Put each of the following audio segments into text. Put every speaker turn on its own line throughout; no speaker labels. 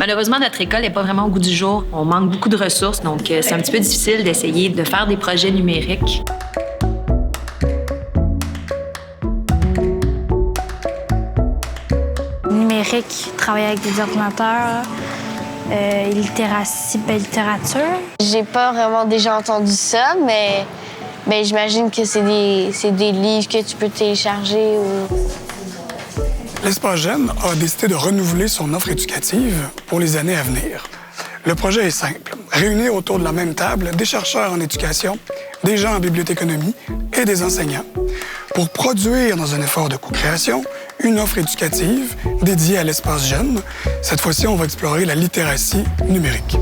Malheureusement, notre école n'est pas vraiment au goût du jour. On manque beaucoup de ressources, donc c'est un petit peu difficile d'essayer de faire des projets numériques.
Numérique, travailler avec des ordinateurs, littératie, littérature.
J'ai pas vraiment déjà entendu ça, mais j'imagine que c'est des livres que tu peux télécharger.
L'Espace Jeune a décidé de renouveler son offre éducative pour les années à venir. Le projet est simple. Réunir autour de la même table des chercheurs en éducation, des gens en bibliothéconomie et des enseignants pour produire, dans un effort de co-création, une offre éducative dédiée à l'Espace Jeune. Cette fois-ci, on va explorer la littératie numérique.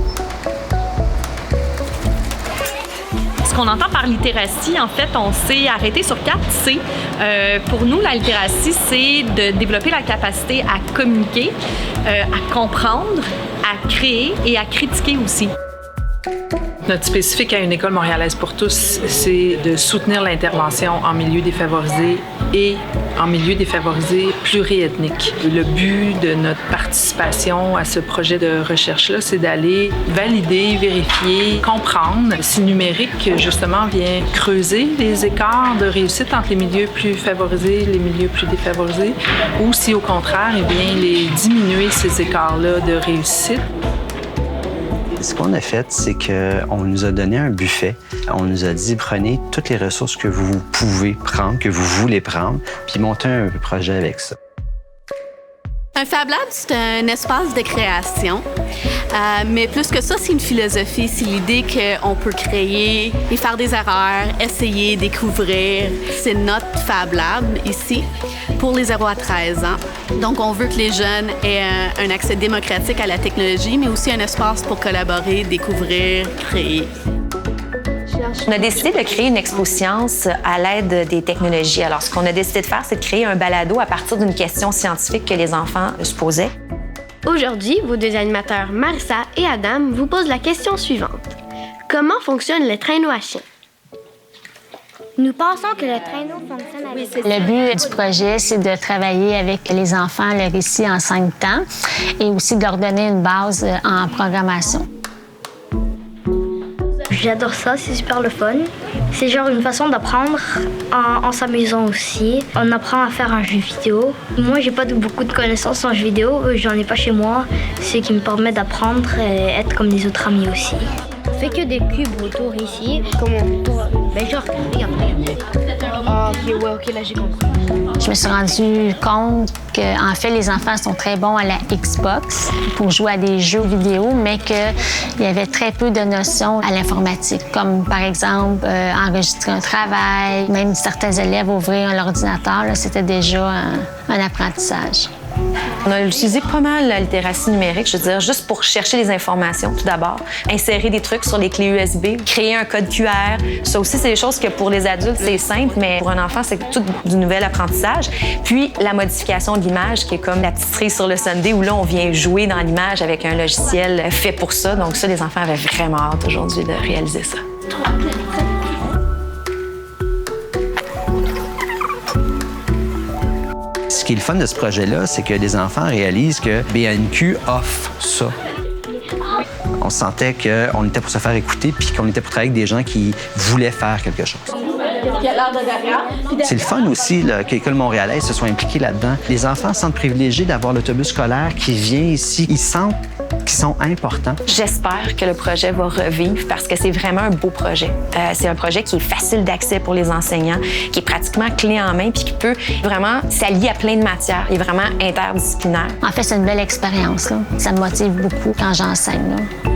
Ce qu'on entend par littératie, en fait, on s'est arrêté sur 4 C. Pour nous, la littératie, c'est de développer la capacité à communiquer, à comprendre, à créer et à critiquer aussi.
Notre spécifique à une école montréalaise pour tous, c'est de soutenir l'intervention en milieu défavorisé et en milieu défavorisé pluriethnique. Le but de notre participation à ce projet de recherche-là, c'est d'aller valider, vérifier, comprendre si le numérique, justement, vient creuser les écarts de réussite entre les milieux plus favorisés et les milieux plus défavorisés, ou si, au contraire, il vient les diminuer, ces écarts-là de réussite.
Ce qu'on a fait, c'est qu'on nous a donné un buffet. On nous a dit, prenez toutes les ressources que vous pouvez prendre, que vous voulez prendre, puis montez un projet avec ça.
Un Fab Lab, c'est un espace de création. Mais plus que ça, c'est une philosophie. C'est l'idée qu'on peut créer et faire des erreurs, essayer, découvrir. C'est notre Fab Lab ici pour les 0 à 13 ans. Donc, on veut que les jeunes aient un accès démocratique à la technologie, mais aussi un espace pour collaborer, découvrir, créer.
On a décidé de créer une expo-science à l'aide des technologies. Alors, ce qu'on a décidé de faire, c'est de créer un balado à partir d'une question scientifique que les enfants se posaient.
Aujourd'hui, vos deux animateurs, Marissa et Adam, vous posent la question suivante. Comment fonctionne le traîneau à chien?
Nous pensons que le traîneau fonctionne avec...
Le but du projet, c'est de travailler avec les enfants le récit en 5 temps et aussi de leur donner une base en programmation.
J'adore ça, c'est super le fun. C'est genre une façon d'apprendre en s'amusant aussi. On apprend à faire un jeu vidéo. Moi, j'ai pas beaucoup de connaissances en jeu vidéo, j'en ai pas chez moi. C'est ce qui me permet d'apprendre et être comme les autres amis aussi. On fait que des cubes autour ici. Comment? Ben genre, regarde.
Ah, ok, là j'ai compris.
Je me suis rendu compte qu'en fait, les enfants sont très bons à la Xbox pour jouer à des jeux vidéo, mais qu'il y avait très peu de notions à l'informatique, comme par exemple enregistrer un travail, même certains élèves ouvrir l'ordinateur, c'était déjà un apprentissage.
On a utilisé pas mal la littératie numérique, je veux dire, juste pour chercher les informations, tout d'abord. Insérer des trucs sur les clés USB, créer un code QR. Ça aussi, c'est des choses que pour les adultes, c'est simple, mais pour un enfant, c'est tout du nouvel apprentissage. Puis, la modification de l'image, qui est comme la petite cerise sur le Sunday, où là, on vient jouer dans l'image avec un logiciel fait pour ça. Donc ça, les enfants avaient vraiment hâte aujourd'hui de réaliser ça.
Ce qui est le fun de ce projet-là, c'est que les enfants réalisent que BNQ offre ça. On sentait qu'on était pour se faire écouter puis qu'on était pour travailler avec des gens qui voulaient faire quelque chose. C'est le fun aussi que l'École montréalaise se soit impliquée là-dedans. Les enfants se sentent privilégiés d'avoir l'autobus scolaire qui vient ici. Ils sentent qu'ils sont importants.
J'espère que le projet va revivre parce que c'est vraiment un beau projet. C'est un projet qui est facile d'accès pour les enseignants, qui est pratiquement clé en main puis qui peut vraiment s'allier à plein de matières. Il est vraiment interdisciplinaire.
En fait, c'est une belle expérience, là. Ça me motive beaucoup quand j'enseigne, là.